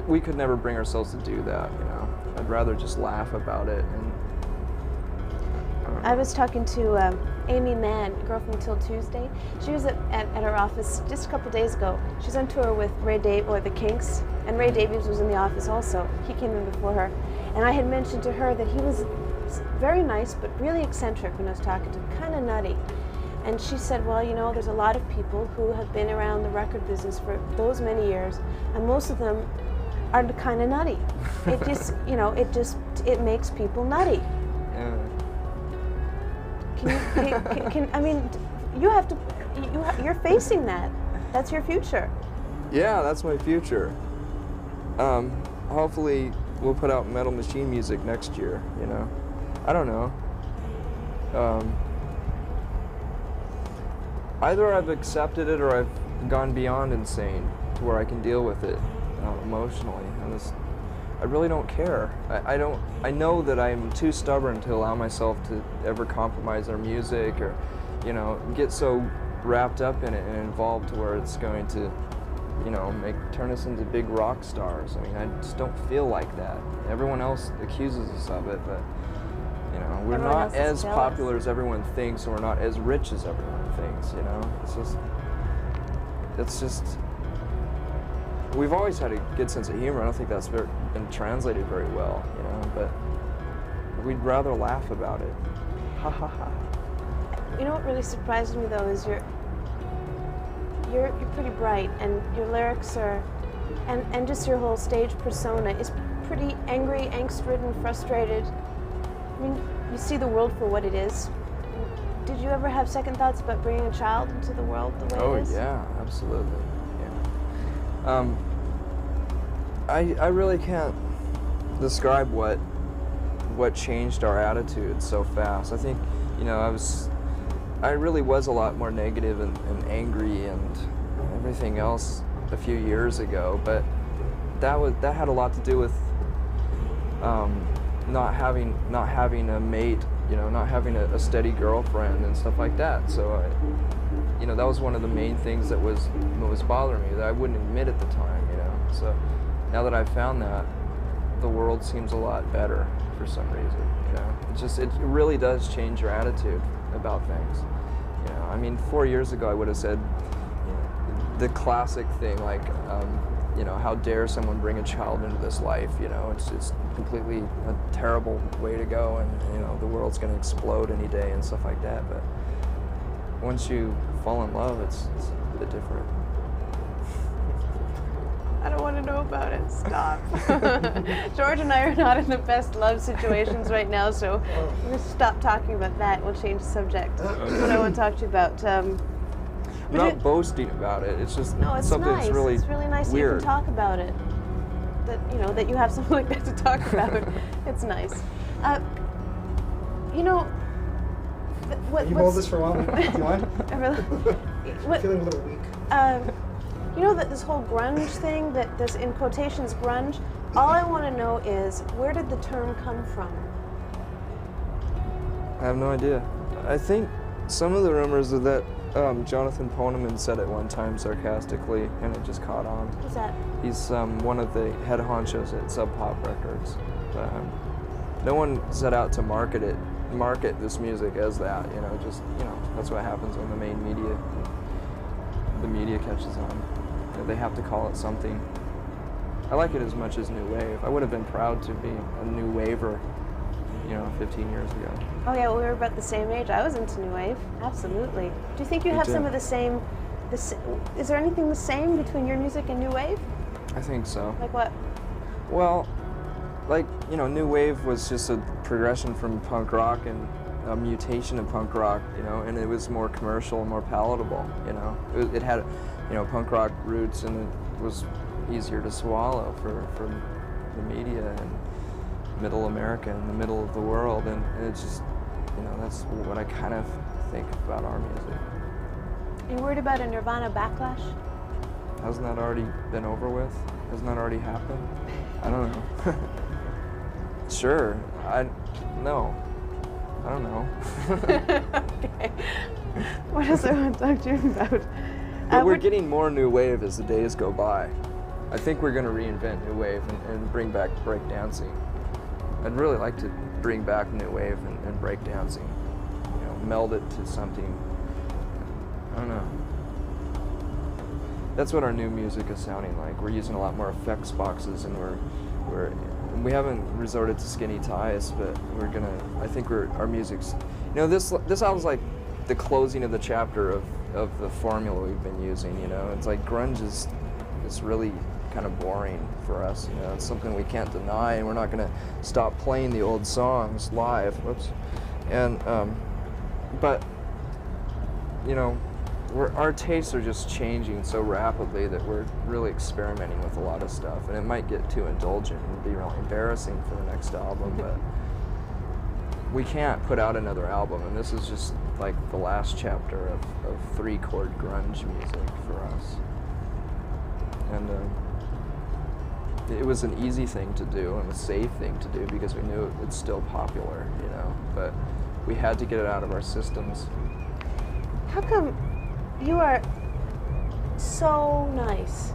we could never bring ourselves to do that, you know. I'd rather just laugh about it. And I was talking to Amy Mann, a girl from Till Tuesday. She was at our office just a couple days ago. She's on tour with the Kinks, and Ray Davies was in the office also. He came in before her. And I had mentioned to her that he was very nice, but really eccentric when I was talking to him, kind of nutty. And she said, well, you know, there's a lot of people who have been around the record business for those many years, and most of them are kind of nutty. It just, you know, it makes people nutty. yeah. I mean, you're facing that. That's your future. Yeah, that's my future. Hopefully we'll put out Metal Machine music next year, you know. I don't know. Either I've accepted it or I've gone beyond insane to where I can deal with it emotionally. I really don't care. I know that I'm too stubborn to allow myself to ever compromise our music or, you know, get so wrapped up in it and involved to where it's going to, you know, turn us into big rock stars. I mean, I just don't feel like that. Everyone else accuses us of it, but, you know, we're not as popular as everyone thinks, and we're not as rich as everyone thinks, you know? It's just, we've always had a good sense of humor. I don't think that's been translated very well, you know, but we'd rather laugh about it. Ha ha ha. You know what really surprised me though is you're pretty bright, and your lyrics are, and just your whole stage persona is pretty angry, angst-ridden, frustrated. I mean, you see the world for what it is. Did you ever have second thoughts about bringing a child into the world the way it is? Oh yeah, absolutely. Yeah. I really can't describe what changed our attitude so fast. I think, you know, I really was a lot more negative and angry and everything else a few years ago, but that had a lot to do with not having a mate, you know, not having a steady girlfriend and stuff like that. So you know, that was one of the main things that was bothering me, that I wouldn't admit at the time, you know. So now that I've found that, the world seems a lot better for some reason, you know. It really does change your attitude about things, you know. I mean, 4 years ago I would have said, you know, the classic thing like, you know, how dare someone bring a child into this life, you know. It's completely a terrible way to go, and, you know, the world's going to explode any day and stuff like that. But once you fall in love, it's a bit different. I don't want to know about it. Stop. George and I are not in the best love situations right now, so we'll stop talking about that. We'll change the subject. What I want to talk to you about. I'm not boasting about it. It's just something nice. that's really It's really nice weird. You can talk about it. That, you know, that you have something like that to talk about. It's nice. You know, you hold this for a while? Do you mind? I'm feeling a little weak. You know that this whole grunge thing, that this in quotations grunge, all I want to know is, where did the term come from? I have no idea. I think some of the rumors are that Jonathan Poneman said it one time sarcastically, and it just caught on. Who's that? He's one of the head honchos at Sub Pop Records. But, no one set out to market this music as that, you know. Just, you know, that's what happens when the media catches on. They have to call it something. I like it as much as new wave. I would have been proud to be a new waver, you know, 15 years ago. Oh yeah, well, we were about the same age. I was into new wave, absolutely. Do you think you have some of the same? Is there anything the same between your music and new wave? I think so. Like what? Well, like, you know, new wave was just a progression from punk rock and a mutation of punk rock, you know, and it was more commercial and more palatable, you know. It had, you know, punk rock roots, and it was easier to swallow for the media and middle America and the middle of the world, and it's just, you know, that's what I kind of think about our music. Are you worried about a Nirvana backlash? Hasn't that already been over with? Hasn't that already happened? I don't know. Sure. No. I don't know. Okay. What else I want to talk to you about? But we're getting more new wave as the days go by. I think we're going to reinvent new wave and bring back breakdancing. I'd really like to bring back new wave and breakdancing. You know, meld it to something. I don't know. That's what our new music is sounding like. We're using a lot more effects boxes, and we haven't resorted to skinny ties, but I think our music's, you know, this album's like the closing of the chapter of the formula we've been using, you know. It's like grunge is really kind of boring for us, you know. It's something we can't deny, and we're not going to stop playing the old songs live. Whoops. And but you know, our tastes are just changing so rapidly that we're really experimenting with a lot of stuff, and it might get too indulgent and be really embarrassing for the next album, but we can't put out another album, and this is just like the last chapter of 3-chord grunge music for us. And it was an easy thing to do and a safe thing to do because we knew it's still popular, you know, but we had to get it out of our systems. How come you are so nice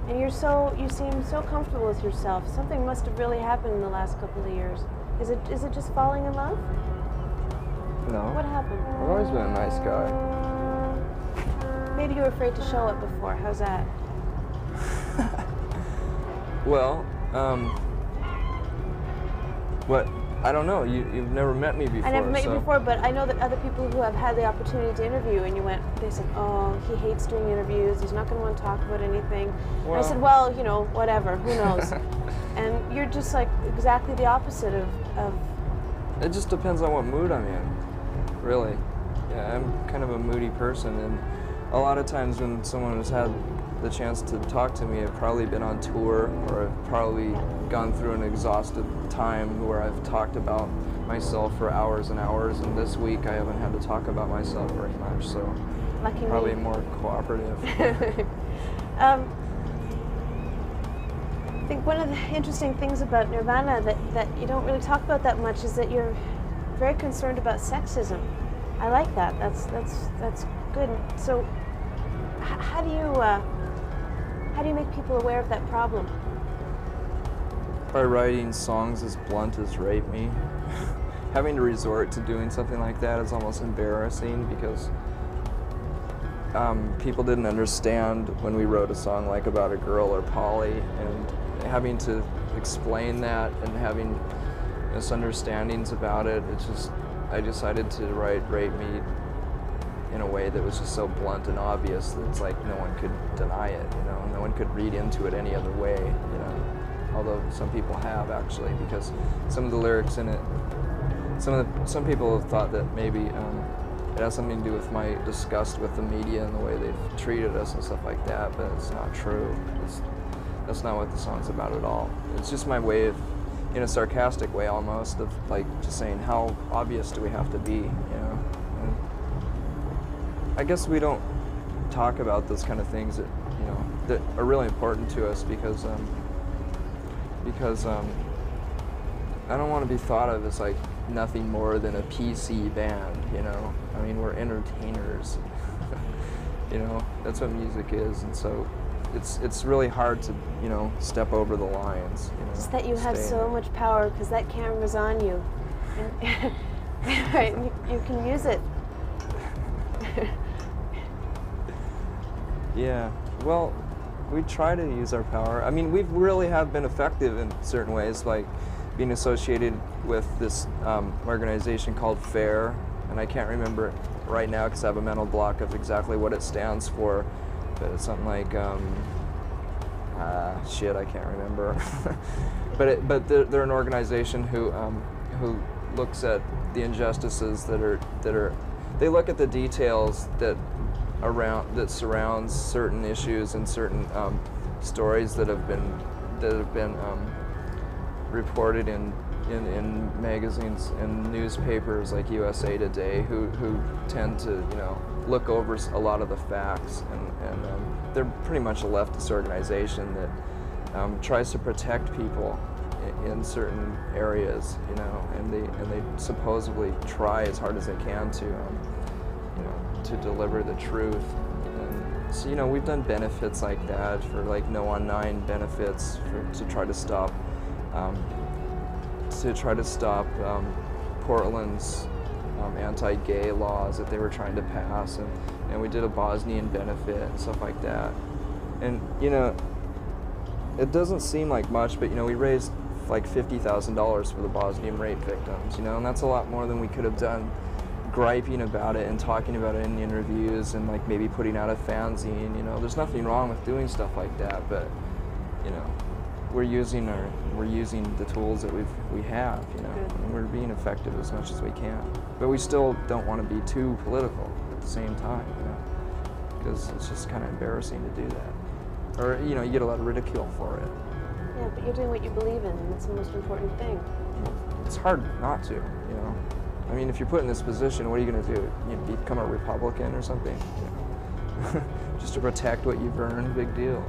and you seem so comfortable with yourself? Something must have really happened in the last couple of years. Is it just falling in love? No. What happened? I've always been a nice guy. Maybe you were afraid to show it before. How's that? Well, I don't know. You've never met me before. I never met so. you before, but I know that other people who have had the opportunity to interview, and they said, oh, he hates doing interviews. He's not going to want to talk about anything. Well, and I said, well, you know, whatever. Who knows? And you're just like exactly the opposite of. It just depends on what mood I'm in, really. Yeah, I'm kind of a moody person, and a lot of times when someone has had the chance to talk to me, I've probably been on tour, or I've probably gone through an exhausted time where I've talked about myself for hours and hours, and this week I haven't had to talk about myself very much, so Lucky probably me. more cooperative. I think one of the interesting things about Nirvana that you don't really talk about that much is that you're very concerned about sexism. I like that. That's good. So how do you make people aware of that problem? By writing songs as blunt as Rape Me. Having to resort to doing something like that is almost embarrassing because people didn't understand when we wrote a song like about a girl or Polly, and having to explain that and having misunderstandings about it, I decided to write Rape Me in a way that was just so blunt and obvious that it's like no one could deny it, you know, no one could read into it any other way, you know, although some people have actually, because some of the lyrics in it, some people have thought that maybe it has something to do with my disgust with the media and the way they've treated us and stuff like that, but it's not true. That's not what the song's about at all. It's just my way of, in a sarcastic way almost, of like just saying how obvious do we have to be, you know. And I guess we don't talk about those kind of things that, you know, that are really important to us because I don't want to be thought of as like nothing more than a PC band, you know. I mean, we're entertainers. You know, that's what music is, and so it's really hard to, you know, step over the lines. You know, just that you have so much power because that camera's on you, and right? You can use it. Yeah. Well, we try to use our power. I mean, we really have been effective in certain ways, like being associated with this organization called FAIR, and I can't remember it right now because I have a mental block of exactly what it stands for, but it's something like shit, I can't remember. but they're an organization who looks at the injustices that are they look at the details that surrounds certain issues and certain stories that have been reported in magazines and newspapers like USA Today, who tend to, you know, look over a lot of the facts, and they're pretty much a leftist organization that tries to protect people in certain areas, you know, and they supposedly try as hard as they can to, you know, to deliver the truth. And So, you know, we've done benefits like that for like No on 9 benefits to try to stop Portland's anti-gay laws that they were trying to pass, and we did a Bosnian benefit and stuff like that. And, you know, it doesn't seem like much, but, you know, we raised like $50,000 for the Bosnian rape victims, you know, and that's a lot more than we could have done griping about it and talking about it in the interviews and like maybe putting out a fanzine. You know, there's nothing wrong with doing stuff like that, but, you know, we're using the tools that we have, you know, and we're being effective as much as we can. But we still don't want to be too political at the same time, you know, because it's just kind of embarrassing to do that. Or, you know, you get a lot of ridicule for it. Yeah, but you're doing what you believe in, and that's the most important thing. It's hard not to, you know. I mean, if you're put in this position, what are you going to do? You know, become a Republican or something? You know? Just to protect what you've earned, big deal.